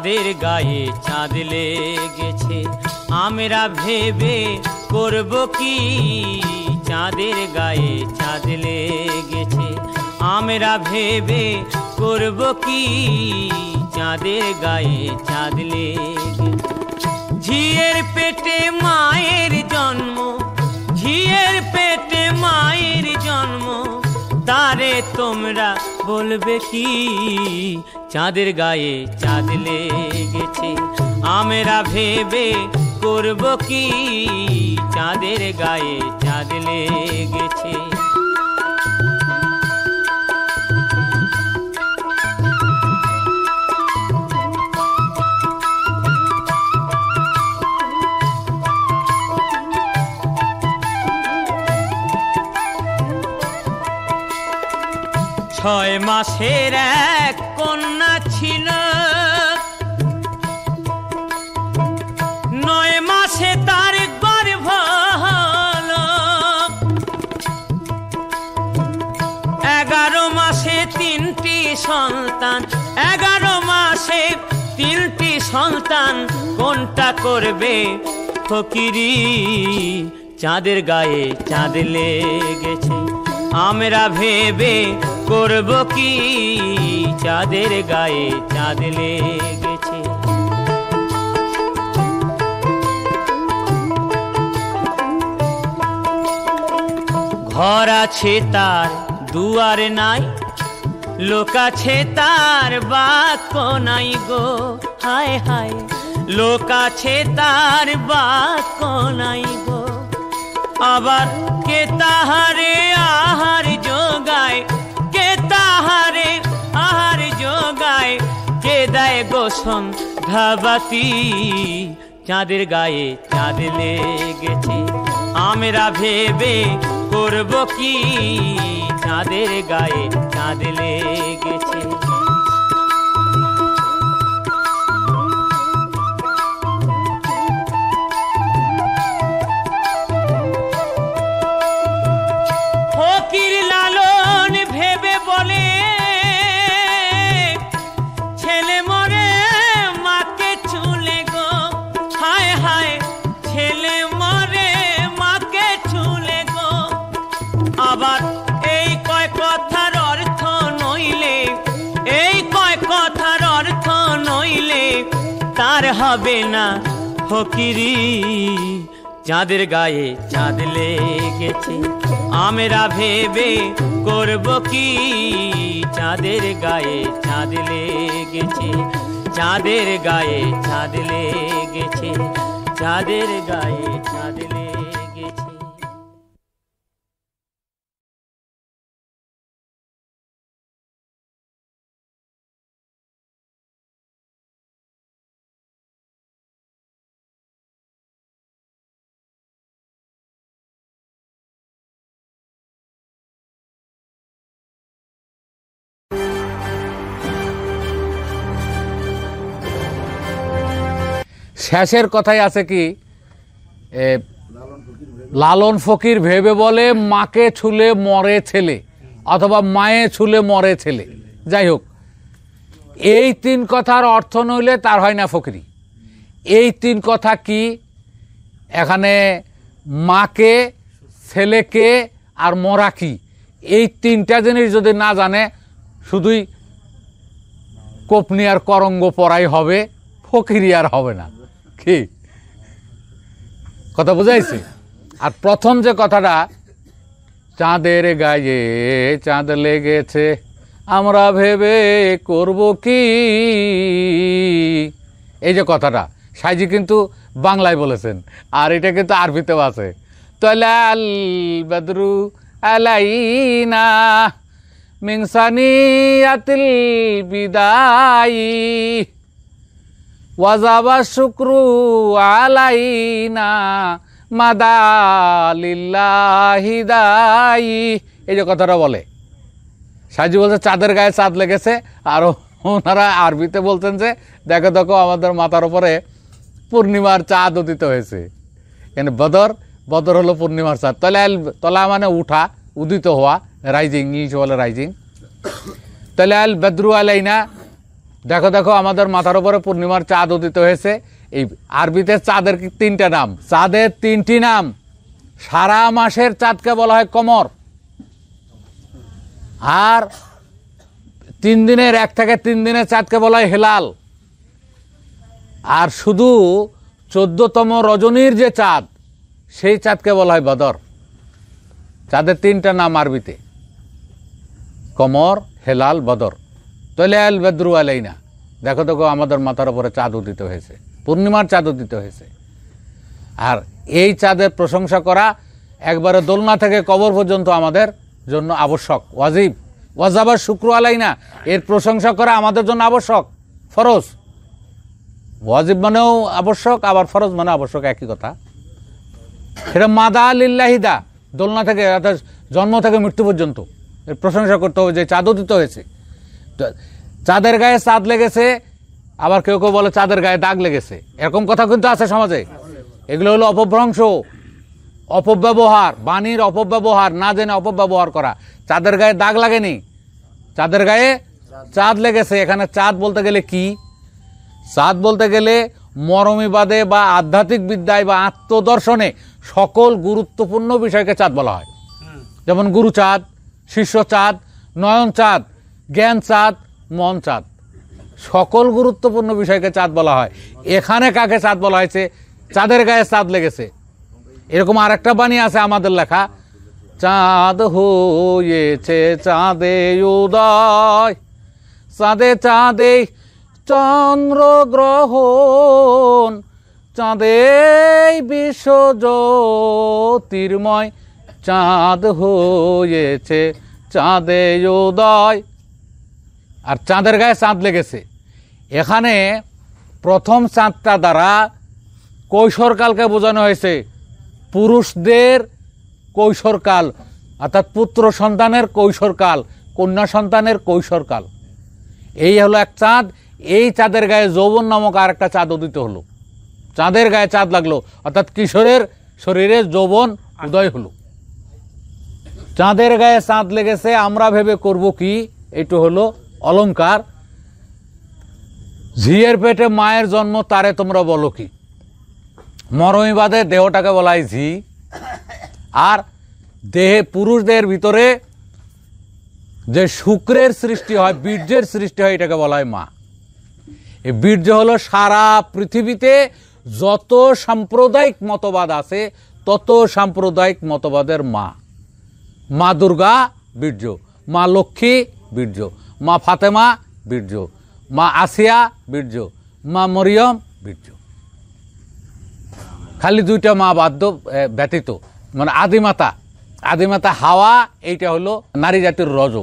চাঁদের গায়ে চাঁদ লেগেছে, আমরা ভেবে করব কি। চাঁদের গায়ে চাঁদ লেগেছে, আমরা ভেবে করব কি। চাঁদের গায়ে চাঁদ লেগেছে। ঝিয়ের পেটে মায়ের জন্ম, ঝিয়ের পেটে মায়ের জন্ম, তারে তোমরা বলবে কি। চাঁদের গায়ে চাঁদ লেগেছে, আমরা ভেবে করব কি। চাঁদের গায়ে চাঁদ লেগেছে। ছয় মাসের এক কন্যা ছিল, 9 মাসে তার গর্ভ হলো। 11 মাসে 3টি সন্তান, 11 মাসে 3টি সন্তান, কোনটা করবে ফকিরি। চাঁদের গায়ে চাঁদ লেগেছে, আমরা ভেবে করব কি। চাঁদের গায়ে চাঁদ লেগেছে। ঘর আছে তার দুয়ার নাই, লোক আছে তার বাক্য নাই গো। হায় হায়, লোক আছে তার বাক্য নাই গো। আবার কে তাহারে আহার যোগায়, কে তাহারে আহার যোগায়, কে দেয় গোসন ধাবাতি। চাঁদের গায়ে চাঁদ লেগেছে, আমরা ভেবে করব কি। চাঁদের গায়ে চাঁদ লেগেছে। ফকির লালন ভেবে বলে, ছেলে মরে মাকে ছুলে গো। হায় হায়, ছেলে মরে মাকে ছুলে গো। আবার এই কয় কথার অর্থ নইলে, এই কয় কথার অর্থ নইলে তার হবে না ফকিরি। চাঁদের গায়ে চাঁদ লেগেছে, আমরা ভেবে করব কি। চাঁদের গায়ে চাঁদ লেগেছে, চাঁদের গায়ে চাঁদ লেগেছে, চাঁদের গায়ে চাঁদ লেগেছে। শেষের কথাই আছে কি, লালন ফকির ভেবে বলে মাকে ছুলে মরে ছেলে, অথবা মায়ে ছুলে মরে ছেলে। যাই হোক, এই 3 কথার অর্থ নইলে তার হয় না ফকিরি। এই 3 কথা কি, এখানে মাকে, ছেলেকে আর মরা কি, এই 3টা জিনিস যদি না জানে, শুধুই কোপনি আর করঙ্গ পড়াই হবে, ফকিরি আর হবে না। কি কথা বুঝাইছে? আর প্রথম যে কথাটা, চাঁদের গায়ে চাঁদ লেগেছে, আমরা ভেবে করব কি, এই যে কথাটা সাইজি কিন্তু বাংলায় বলেছেন, আর এটা কিন্তু আরবিতেও আছে। তলাল বদরু আলাইনা মিন সানিয়াতিল বিদাই ওয়াজাবা শুক্রু আলাইনা মাদালিল্লাহি দাই। এই যে কথাটা বলে, সাইজি বলছে চাঁদের গায়ে চাঁদ লেগেছে, আর ওনারা আরবিতে বলতেন যে দেখো দেখো আমাদের মাথার উপরে পূর্ণিমার চাঁদ উদিত হয়েছে। এখানে বদর, বদর হলো পূর্ণিমার চাঁদ। তলা মানে উঠা, উদিত হওয়া, রাইজিং, ইংলিশ বলে রাইজিং। তাহলে আল বদরু আলাইনা, দেখো দেখো আমাদের মাথার উপরে পূর্ণিমার চাঁদ উদিত হয়েছে। এই আরবিতে চাঁদের তিনটা নাম, চাঁদের তিনটি নাম। সারা মাসের চাঁদকে বলা হয় কমর, আর 3 দিনের 1 থেকে 3 দিনের চাঁদকে বলা হয় হেলাল, আর শুধু 14তম রজনীর যে চাঁদ সেই চাঁদকে বলা হয় বদর। চাঁদের 3টা নাম আরবিতে, কমর, হেলাল, বদর। তলে আল বদরু আলাইনা, দেখো দেখো আমাদের মাথার উপরে চাঁদ উদিত হয়েছে, পূর্ণিমার চাঁদ উদিত হয়েছে। আর এই চাঁদের প্রশংসা করা একবারে দোলনা থেকে কবর পর্যন্ত আমাদের জন্য আবশ্যক, ওয়াজিব। ওয়াজাবার শুক্র আলাইনা, এর প্রশংসা করা আমাদের জন্য আবশ্যক, ফরজ। ওয়াজিব মানেও আবশ্যক, আবার ফরজ মানে আবশ্যক, একই কথা। সেটা মাদা লিল্লাহিদা, দোলনা থেকে অর্থাৎ জন্ম থেকে মৃত্যু পর্যন্ত এর প্রশংসা করতে হবে যে চাঁদ উদিত হয়েছে। চাঁদের গায়ে চাঁদ লেগেছে, আবার কেউ কেউ বলে চাঁদের গায়ে দাগ লেগেছে, এরকম কথা কিন্তু আছে সমাজে। এগুলো হলো অপভ্রংশ, অপব্যবহার, বাণীর অপব্যবহার, না জেনে অপব্যবহার করা। চাঁদের গায়ে দাগ লাগেনি, চাঁদের গায়ে চাঁদ লেগেছে। এখানে চাঁদ বলতে গেলে কি? চাঁদ বলতে গেলে মরমীবাদে বা আধ্যাত্মিক বিদ্যায় বা আত্মদর্শনে সকল গুরুত্বপূর্ণ বিষয়কে চাঁদ বলা হয়। যেমন গুরু চাঁদ, শিষ্য চাঁদ, নয়ন চাঁদ, জ্ঞান চাঁদ, মন চাঁদ, সকল গুরুত্বপূর্ণ বিষয়কে চাঁদ বলা হয়। এখানে কাকে চাঁদ বলা হয়েছে? চাঁদের গায়ে চাঁদ লেগেছে। এরকম আরেকটা বাণী আছে আমাদের লেখা, চাঁদ হয়েছে চাঁদে উদয়, চাঁদে চাঁদে চন্দ্র গ্রহণ, চাঁদে বিশ্ব জ্যোতির্ময়, চাঁদ হয়েছে চাঁদে উদয়। আর চাঁদের গায়ে চাঁদ লেগেছে। এখানে প্রথম চাঁদটা দ্বারা কৈশোরকালকে বোঝানো হয়েছে, পুরুষদের কৈশোরকাল, অর্থাৎ পুত্র সন্তানের কৈশোরকাল, কন্যা সন্তানের কৈশোরকাল। এই হলো এক চাঁদ। এই চাঁদের গায়ে যৌবন নামক আর একটা চাঁদ উদিত হলো। চাঁদের গায়ে চাঁদ লাগলো, অর্থাৎ কিশোরের শরীরে যৌবন উদয় হলো। চাঁদের গায়ে চাঁদ লেগেছে, আমরা ভেবে করব কি? এইটা হলো অলংকার। ঝিয়ের পেটে মায়ের জন্ম, তারে তোমরা বলো কি? মরমীবাদে দেহটাকে বলা হয় ঝি, আর দেহে পুরুষ দেহের ভিতরে যে শুক্রের সৃষ্টি হয়, বীর্যের সৃষ্টি হয়, এটাকে বলা হয় মা। এই বীর্য হলো সারা পৃথিবীতে যত সাম্প্রদায়িক মতবাদ আছে তত সাম্প্রদায়িক মতবাদের মা। মা দুর্গা বীর্য, মা লক্ষ্মী বীর্য, মা ফাতেমা বীর্য, মা আসিয়া বীর্য, মা মরিয়ম বীর্য। খালি 2টা মা বাদ্য ব্যতীত, মানে আদিমাতা, আদিমাতা হাওয়া, এইটা হলো নারী জাতির রজ,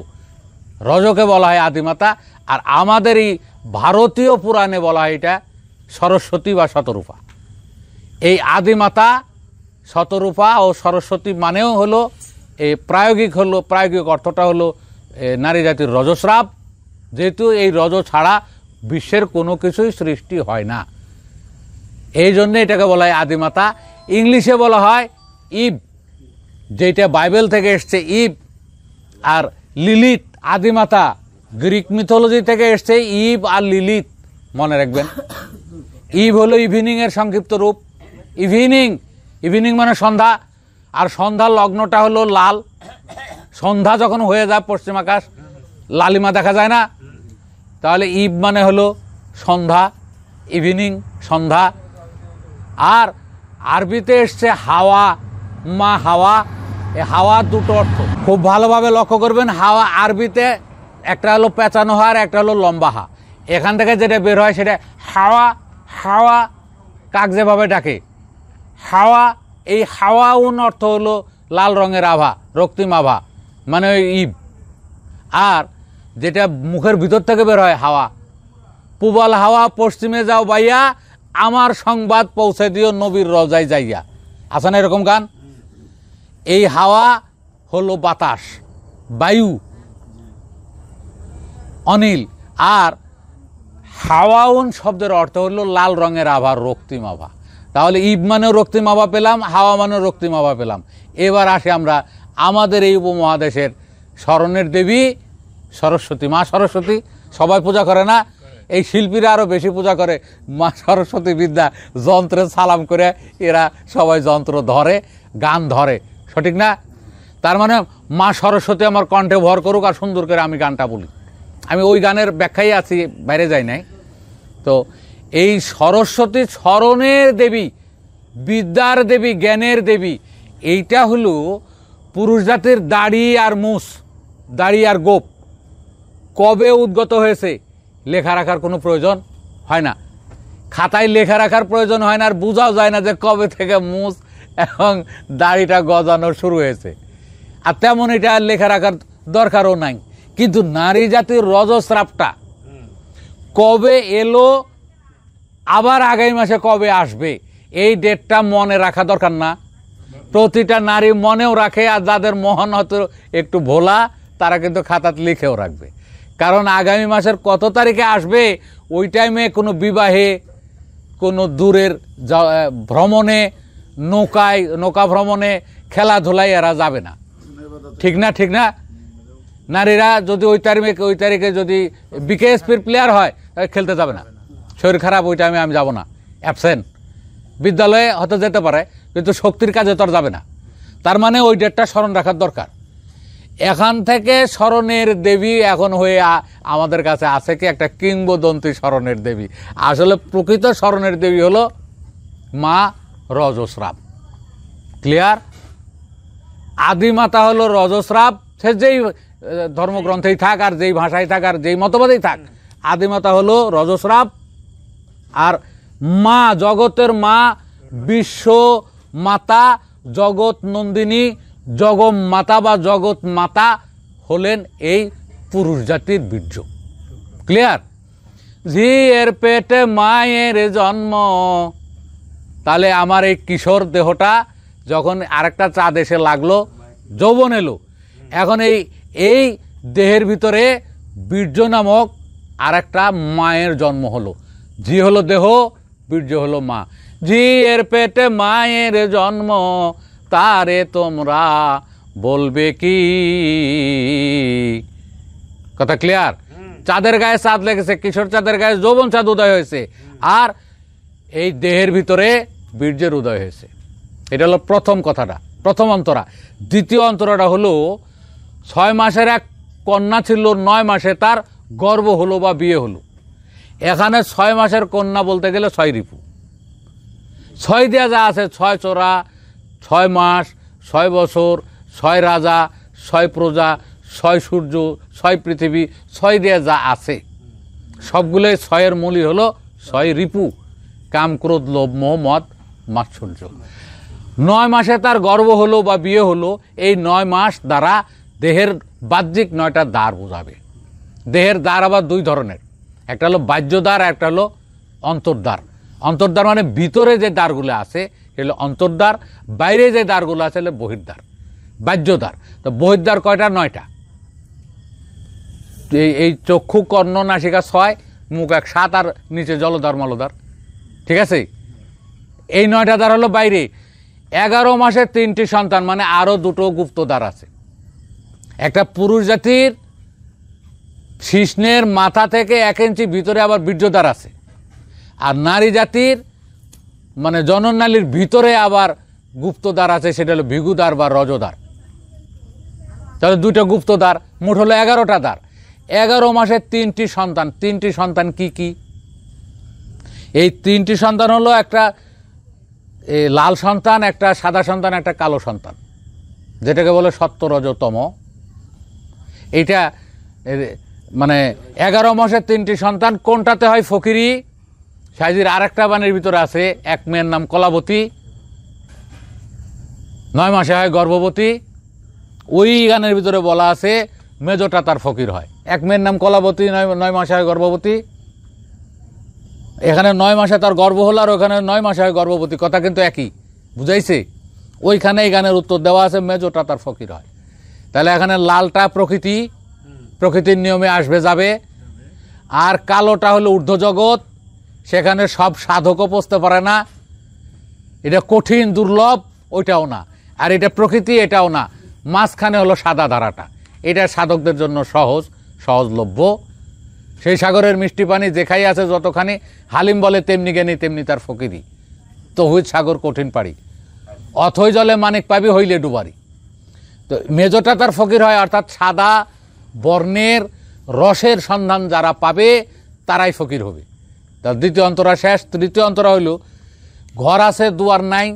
রজকে বলা হয় আদিমাতা। আর আমাদের এই ভারতীয় পুরাণে বলা হয় এটা সরস্বতী বা শতরূপা। এই আদিমাতা, শতরূপা ও সরস্বতী মানেও হলো প্রায়োগিক অর্থটা হলো নারী জাতির রজস্রাব। যেহেতু এই রজ ছাড়া বিশ্বের কোনো কিছুই সৃষ্টি হয় না, এই জন্য এটাকে বলা হয় আদিমাতা। ইংলিশে বলা হয় ইভ, যেটা বাইবেল থেকে এসছে ইভ। আর লিলিত, আদিমাতা গ্রিক মিথোলজি থেকে এসছে ইভ আর লিলিত, মনে রাখবেন। ইভ হলো ইভিনিং এর সংক্ষিপ্ত রূপ। ইভিনিং, ইভিনিং মানে সন্ধ্যা, আর সন্ধ্যার লগ্নটা হলো লাল। সন্ধ্যা যখন হয়ে যায় পশ্চিম আকাশ লালিমা দেখা যায় না, তাহলে ইভ মানে হলো সন্ধ্যা, ইভিনিং, সন্ধ্যা। আর আরবিতে এসছে হাওয়া, মা হাওয়া। এই হাওয়া 2টো অর্থ খুব ভালোভাবে লক্ষ্য করবেন। হাওয়া আরবিতে একটা হলো পেঁচানো হয় আর একটা হলো লম্বা হা। এখান থেকে যেটা বের হয় সেটা হাওয়া। হাওয়া কাক যেভাবে ডাকে হাওয়া, এই হাওয়া উন অর্থ হলো লাল রঙের আভা, রক্তিম আভা, মানে ওই ইব। আর যেটা মুখের ভিতর থেকে বের হয় হাওয়া, পূবাল হাওয়া পশ্চিমে যাও বাইয়া, আমার সংবাদ পৌঁছে দিও নবীর রজায় যাইয়া। আছে না এরকম গান? এই হাওয়া হলো বাতাস, বায়ু, অনিল। আর হাওয়াউন শব্দের অর্থ হলো লাল রঙের আভা, রক্তিম আভা। তাহলে ইব মানেও রক্তিম আভা পেলাম, হাওয়া মানেও রক্তিম আভা পেলাম। এবার আসি আমরা আমাদের এই উপমহাদেশের স্মরণের দেবী সরস্বতী। মা সরস্বতী সবাই পূজা করে না? এই শিল্পীরা আরও বেশি পূজা করে মা সরস্বতী বিদ্যা, যন্ত্রে সালাম করে এরা সবাই যন্ত্র ধরে, গান ধরে, সঠিক না? তার মানে মা সরস্বতী আমার কণ্ঠে ভর করুক আর সুন্দর করে আমি গানটা বলি। আমি ওই গানের ব্যাখ্যাই আছি, বাইরে যাই নাই। তো এই সরস্বতী স্মরণের দেবী, বিদ্যার দেবী, জ্ঞানের দেবী, এইটা হলো পুরুষ জাতির দাড়ি আর মুছ, দাড়ি আর গোপ কবে উদ্গত হয়েছে লেখা রাখার কোনো প্রয়োজন হয় না, খাতায় লেখা রাখার প্রয়োজন হয় না, আর বোঝাও যায় না যে কবে থেকে মুছ এবং দাড়িটা গজানো শুরু হয়েছে। আর তেমন এটা লেখা রাখার দরকারও নাই। কিন্তু নারী জাতির রজস্রাবটা কবে এলো, আবার আগামী মাসে কবে আসবে, এই ডেটটা মনে রাখা দরকার না? প্রতিটা নারী মনেও রাখে, আর যাদের মহান হয়তো একটু ভোলা তারা কিন্তু খাতাতে লিখেও রাখবে। কারণ আগামী মাসের কত তারিখে আসবে ওই টাইমে কোনো বিবাহে, কোনো দূরের ভ্রমণে, নৌকা ভ্রমণে, খেলাধুলায় এরা যাবে না, ঠিক না? ঠিক না? নারীরা যদি ওই তারিখে যদি বিকেএসপির প্লেয়ার হয় খেলতে যাবে না, শরীর খারাপ, ওই টাইমে আমি যাব না, অ্যাবসেন্ট। বিদ্যালয়ে হয়তো যেতে পারে কিন্তু শক্তির কাজে তো আর যাবে না। তার মানে ওই ডেটটা স্মরণ রাখার দরকার। এখান থেকে স্মরণের দেবী এখন হয়ে আমাদের কাছে আছে কি একটা কিংবদন্তি স্মরণের দেবী। আসলে প্রকৃত স্মরণের দেবী হলো মা রজস্রাব। ক্লিয়ার? আদিমাতা হলো রজস্রাব, সে যেই ধর্মগ্রন্থেই থাক আর যেই ভাষায় থাক আর যেই মতবাদেই থাক, আদিমাতা হলো রজস্রাব। আর মা, জগতের মা, বিশ্ব মাতা, জগৎ নন্দিনী, জগমাতা বা জগৎ মাতা হলেন এই পুরুষ জাতির বীর্য। ক্লিয়ার? ঝিয়ের পেটে মায়ের জন্ম। তাহলে আমার এই কিশোর দেহটা যখন আরেকটা চাঁদ এসে লাগলো, যৌবন এলো, এখন এই দেহের ভিতরে বীর্য নামক আরেকটা মায়ের জন্ম হলো। ঝি হলো দেহ, বীর্য হলো মা। ঝিয়ের পেটে মায়ের জন্ম, তারে তোমরা বলবে কি? কথা ক্লিয়ার? চাঁদের গায়ে চাঁদ লেগেছে, কিশোর চাঁদের গায়ে যৌবন চাঁদ উদয় হয়েছে, আর এই দেহের ভিতরে বীর্যের উদয় হয়েছে। এটা হলো প্রথম কথাটা, প্রথম অন্তরা। দ্বিতীয় অন্তরাটা হলো 6 মাসের এক কন্যা ছিল, 9 মাসে তার গর্ভ হলো বা বিয়ে হলো। এখানে 6 মাসের কন্যা বলতে গেলে 6 রিপু, 6 দেওয়া যা আছে, 6 চোরা, 6 মাস, 6 বছর, 6 রাজা, 6 প্রজা, 6 সূর্য, 6 পৃথিবী, 6 দেওয়া যা আছে সবগুলোই 6-এর মূলই হলো 6 রিপু, কাম, ক্রোধ, লোভ, মোহ, মদ, মাৎসর্য। 9 মাসে তার গর্ভ হলো বা বিয়ে হলো। এই 9 মাস দ্বারা দেহের বাহ্যিক 9টা দ্বার বোঝাবে। দেহের দ্বার আবার 2 ধরনের, একটা হলো বাহ্য দ্বার, একটা হলো অন্তর্দ্বার। অন্তর্দ্বার মানে ভিতরে যে দ্বারগুলো আছে এগুলো অন্তর্দ্বার, বাইরে যে দ্বারগুলো আছে এগুলো বহির্দ্বার, বাহ্য দ্বার। তো বহির্দ্বার কয়টা? 9টা। এই চক্ষু, কর্ণ, নাসিকা 6, মুখ 1, 7, আর নিচে জলদ্বার, মলদ্বার। ঠিক আছে? এই 9টা দ্বার হলো বাইরে। 11 মাসে 3টি সন্তান, মানে আরও 2টো গুপ্ত দ্বার আছে। একটা পুরুষ জাতির শিশ্নের মাথা থেকে 1 ইঞ্চি ভিতরে আবার বীর্যদ্বার আছে, আর নারী জাতির মানে জননালীর ভিতরে আবার গুপ্তদ্বার আছে, সেটা হলো ভিগুদ্বার বা রজদ্বার। তাহলে 2টা গুপ্তদ্বার, মোট হলো 11টা দ্বার। 11 মাসে 3টি সন্তান। 3টি সন্তান কি কি? এই 3টি সন্তান হলো একটা লাল সন্তান, একটা সাদা সন্তান, একটা কালো সন্তান, যেটাকে বলে সত্য, রজ, তম। এইটা মানে 11 মাসে 3টি সন্তান। কোনটাতে হয় ফকিরি? সাইজির আরেকটা বাণীর ভিতরে আছে, এক মেয়ের নাম কলাবতী, 9 মাসে হয় গর্ভবতী। ওই গানের ভিতরে বলা আছে মেজোটা তার ফকির হয়। এক মেয়ের নাম কলাবতী, 9 মাসে হয় গর্ভবতী। এখানে 9 মাসে তার গর্ভ হলো, আর ওখানে 9 মাসে হয় গর্ভবতী, কথা কিন্তু একই, বুঝাইছে? ওইখানে এই গানের উত্তর দেওয়া আছে মেজোটা তার ফকির হয়। তাহলে এখানে লালটা প্রকৃতি, প্রকৃতির নিয়মে আসবে যাবে, আর কালোটা হলো ঊর্ধ্ব জগৎ, সেখানে সব সাধকও পৌঁছতে পারে না, এটা কঠিন, দুর্লভ, ওইটাও না, আর এটা প্রকৃতি, এটাও না। মাঝখানে হলো সাদা ধারাটা, এটা সাধকদের জন্য সহজলভ্য, সেই সাগরের মিষ্টি পানি যেখাই আছে যতখানি, হালিম বলে তেমনি জ্ঞানী তেমনি তার ফকিরি, তহুই সাগর কঠিন পাড়ি, অথই জলে মানিক পাবি হইলে ডুবারি। তো মেজটা তার ফকির হয়, অর্থাৎ সাদা বর্ণের রসের সন্ধান যারা পাবে তারাই ফকির হবে। তার দ্বিতীয় অন্তরা শেষ। তৃতীয় অন্তরা হইল ঘর আছে দুয়ার নাই,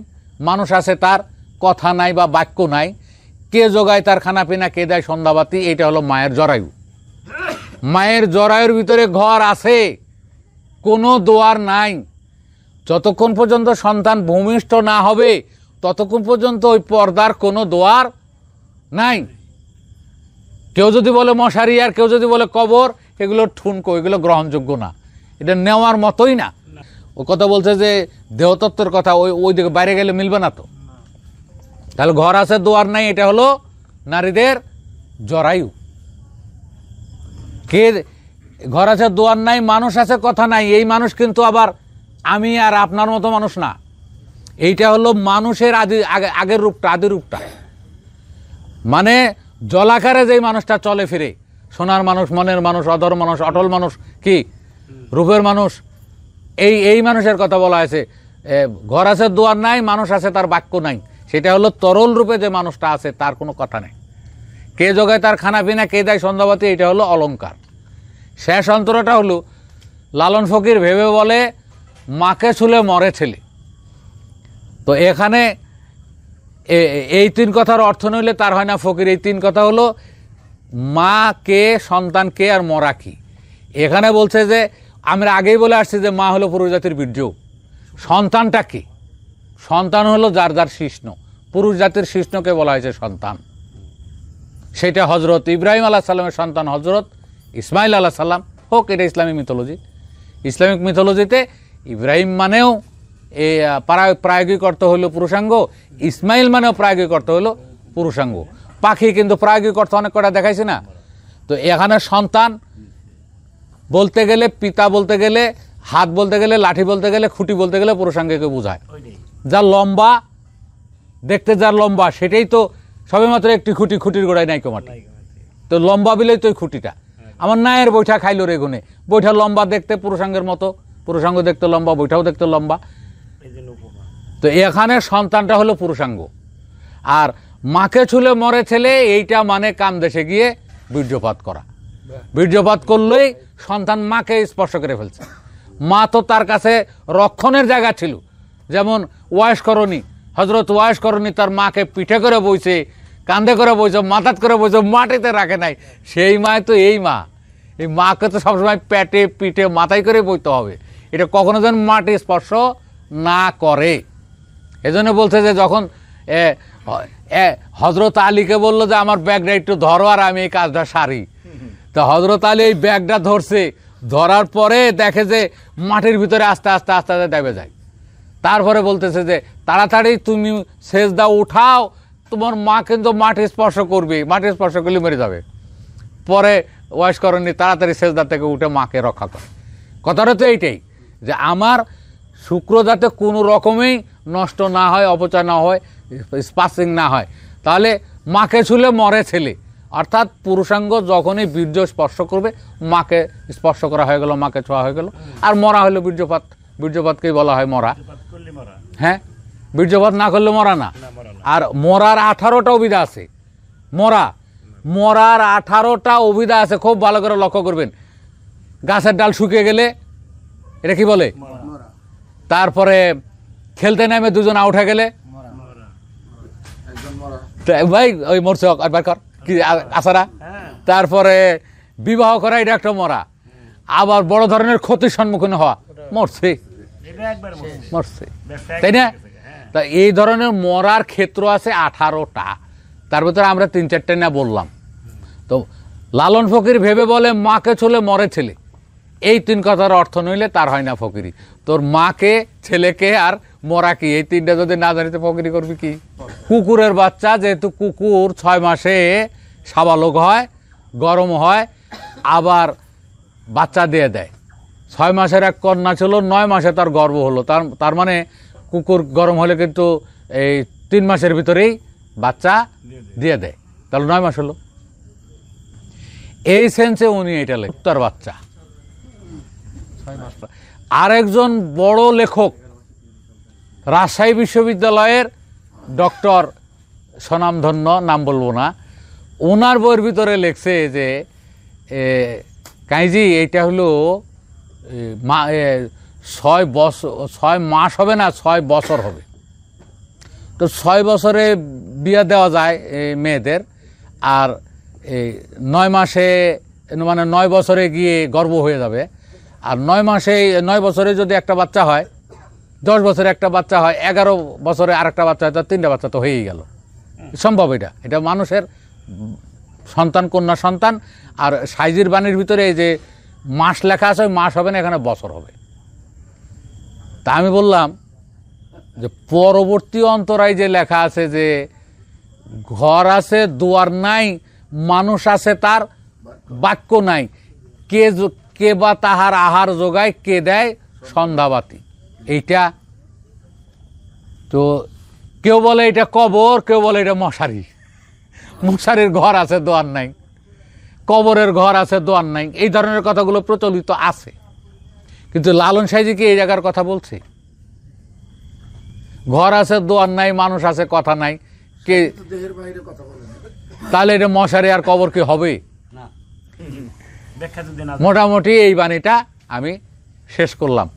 মানুষ আছে তার কথা নাই বা বাক্য নাই, কে যোগায় তার খানাপিনা, কে দেয় সন্ধ্যাবাতি। এটা হলো মায়ের জরায়ু। মায়ের জরায়ুর ভিতরে ঘর আছে, কোনো দোয়ার নাই। যতক্ষণ পর্যন্ত সন্তান ভূমিষ্ঠ না হবে ততক্ষণ পর্যন্ত ওই পর্দার কোনো দোয়ার নাই। কেউ যদি বলে মশারি আর কেউ যদি বলে কবর, এগুলো ঠুনকো, এগুলো গ্রহণযোগ্য না, এটা নেওয়ার মতোই না। ও কথা বলছে যে দেহতত্ত্বের কথা, ওই দিকে বাইরে গেলে মিলবে না। তো তাহলে ঘর আছে দোয়ার নাই, এটা হলো নারীদের জরায়ু। কে ঘর আছে দোয়ার নাই, মানুষ আছে কথা নাই, এই মানুষ কিন্তু আবার আমি আর আপনার মতো মানুষ না। এইটা হলো মানুষের আগের রূপটা, আদি রূপটা। মানে জলাকারে যেই মানুষটা চলে ফিরে, সোনার মানুষ, মনের মানুষ, অধর মানুষ, অটল মানুষ, কি রূপের মানুষ, এই মানুষের কথা বলা হয়েছে। ঘর আছে দোয়ার নাই, মানুষ আছে তার বাক্য নাই। সেটা হলো তরল রূপে যে মানুষটা আছে তার কোনো কথা নেই। কে যোগায় তার খানা পিনা, কে দেয় সন্ধ্যাবাতি, এটা হলো অলংকার। শেষ অন্তরটা হলো লালন ফকির ভেবে বলে মাকে ছুলে মরে ছেলে। তো এখানে এই তিন কথার অর্থ নইলে তার হয় না ফকির। এই তিন কথা হলো মা কে, সন্তান কে, আর মরা কি। এখানে বলছে যে আমরা আগেই বলে আসছি যে মা হলো পুরুষ জাতির বীর্য, সন্তানটা কি? সন্তান হলো যার যার শিষ্ণ, পুরুষ জাতির শিষ্ণকে বলা হয়েছে সন্তান। সেটা হজরত ইব্রাহিম আলাইহিস সালামের সন্তান হজরত ইসমাইল আলাইহিস সালাম হোক, এটা ইসলামিক মিথোলজি। ইসলামিক মিথোলজিতে ইব্রাহিম মানেও প্রায়োগিক অর্থ হলো পুরুষাঙ্গ, ইসমাইল মানেও প্রায়োগিক অর্থ হলো পুরুষাঙ্গ। পাখি কিন্তু প্রায়োগিক অর্থ অনেক কটা দেখাইছে না। তো এখানে সন্তান বলতে গেলে, পিতা বলতে গেলে, হাত বলতে গেলে, লাঠি বলতে গেলে, খুঁটি বলতে গেলে পুরুষাঙ্গকে বোঝায়। যার লম্বা, দেখতে যার লম্বা, সেটাই তো সবেমাত্র একটি খুঁটি, খুঁটির গোড়ায় নাই কমাটি। তো লম্বা বিলেই তো ওই খুঁটিটা। আমার নায়ের বৈঠা খাইলো রে গুনে, বৈঠা লম্বা দেখতে পুরুষাঙ্গের মতো, পুরুষাঙ্গ দেখতে লম্বা, বৈঠাও দেখতে লম্বা। তো এখানে সন্তানটা হলো পুরুষাঙ্গ। আর মাকে ছুলে মরে ছেলে, এইটা মানে কাম দেশে গিয়ে বীর্যপাত করা। বীর্যপাত করলেই সন্তান মাকে স্পর্শ করে ফেলছে। মা তো তার কাছে রক্ষণের জায়গা ছিল। যেমন ওয়াইস করণী, হজরত ওয়াইস করণী তার মাকে পিঠে করে বইছে, কান্দে করে বইছে, মাথাত করে বইছে, মাটিতে রাখে নাই। সেই মায় তো এই মা, এই মাকে তো সবসময় পেটে, পিঠে, মাথায় করে বইতে হবে। এটা কখনো যেন মাটি স্পর্শ না করে। এজন্য বলছে যে যখন হজরত আলীকে বললো যে আমার ব্যাগটা একটু ধরো আর আমি এই কাজটা সারি, তো হজরত আলী এই ব্যাগটা ধরছে, ধরার পরে দেখে যে মাটির ভিতরে আস্তে আস্তে আস্তে আস্তে দেবে যায়। তারপরে বলতেছে যে তাড়াতাড়ি তুমি সেজদা উঠাও, তোমার মা কিন্তু মাটি স্পর্শ করবে, মাটি স্পর্শ করলে মরে যাবে। পরে ওয়াইস করণী তাড়াতাড়ি সেজদা থেকে উঠে মাকে রক্ষা করে। কথাটা তো এইটাই যে আমার শুক্র যাতে কোনো রকমেই নষ্ট না হয়, অপচয় না হয়, স্পাসিং না হয়। তাহলে মাকে ছুলে মরে ছেলে, অর্থাৎ পুরুষাঙ্গ যখনই বীর্য স্পর্শ করবে মাকে স্পর্শ করা হয়ে গেল, মাকে ছোঁয়া হয়ে গেল। আর মরা হলো বীর্যপাত, বীর্যপাতকেই বলা হয় মরা। হ্যাঁ, বীর্যপাত না করলে মরা না। আর মরার 18টা অভিধা আছে। মরার 18টা অভিধা আছে, খুব ভালো করে লক্ষ্য করবেন। গাছের ডাল শুকিয়ে গেলে এটা কি বলে? তারপরে খেলতে নেমে দুজন আউট হয়ে গেলে ভাই ওই মরছে একবার কর কি আসারা। তারপরে বিবাহ করা, এটা একটা মরা। আবার বড় ধরনের ক্ষতির সম্মুখীন হওয়া, মরছে, তাই না? তা এই ধরনের মরার ক্ষেত্র আছে 18টা, তার ভিতরে আমরা 3-4টা না বললাম। তো লালন ফকির ভেবে বলে মাকে ছুলে মরে ছেলে, এই 3 কথার অর্থ নইলে তার হয় না ফকিরি। তোর মাকে, ছেলেকে আর মরা কি, এই 3টা যদি না জানিতে ফকিরি করবি কি? কুকুরের বাচ্চা, যেহেতু কুকুর 6 মাসে সাবালক হয়, গরম হয়, আবার বাচ্চা দিয়ে দেয়। 6 মাসের এক কন্যা ছিল, 9 মাসে তার গর্ভ হলো। তার মানে কুকুর গরম হলে কিন্তু এই 3 মাসের ভিতরেই বাচ্চা দিয়ে দেয়, তাহলে 9 মাস হলো। এই সেন্সে উনি এটা লেখ তার বাচ্চা। আরেকজন বড় লেখক রাজশাহী বিশ্ববিদ্যালয়ের ডক্টর স্বনামধন্য, নাম বলবো না, ওনার বইয়ের ভিতরে লেখছে যে কাইজি এইটা হলো 6 মাস হবে না, 6 বছর হবে। তো 6 বছরে বিয়ে দেওয়া যায় মেয়েদের, আর 9 মাসে মানে 9 বছরে গিয়ে গর্ভ হয়ে যাবে। আর 9 বছরে যদি একটা বাচ্চা হয়, 10 বছরে একটা বাচ্চা হয়, 11 বছরে আর একটা বাচ্চা হয়, তো 3টা বাচ্চা তো হয়েই গেল। সম্ভব এটা মানুষের সন্তান, কন্যা সন্তান। আর সাইজির বাণীর ভিতরে এই যে মাস লেখা আছে, ওই মাস হবে না, এখানে বছর হবে। তা আমি বললাম যে পরবর্তী অন্তরায় যে লেখা আছে যে ঘর আছে দুয়ার নাই, মানুষ আছে তার বাক্য নাই, কে বা তাহার আহার যোগায়, কে দেয় সন্ধ্যাবাতি। এইটা তো কেউ বলে এটা কবর, কেউ বলে এটা মশারি। মশারির ঘর আছে দোয়ার নাই, কবরের ঘর আছে দোয়ার নাই, এই ধরনের কথাগুলো প্রচলিত আছে। কিন্তু লালন সাইজি কি এই জায়গার কথা বলছে? ঘর আছে দোয়ার নাই, মানুষ আছে কথা নাই, কে তাহলে এটা মশারি আর কবর কি হবে? মোটামুটি এই বাণীটা আমি শেষ করলাম।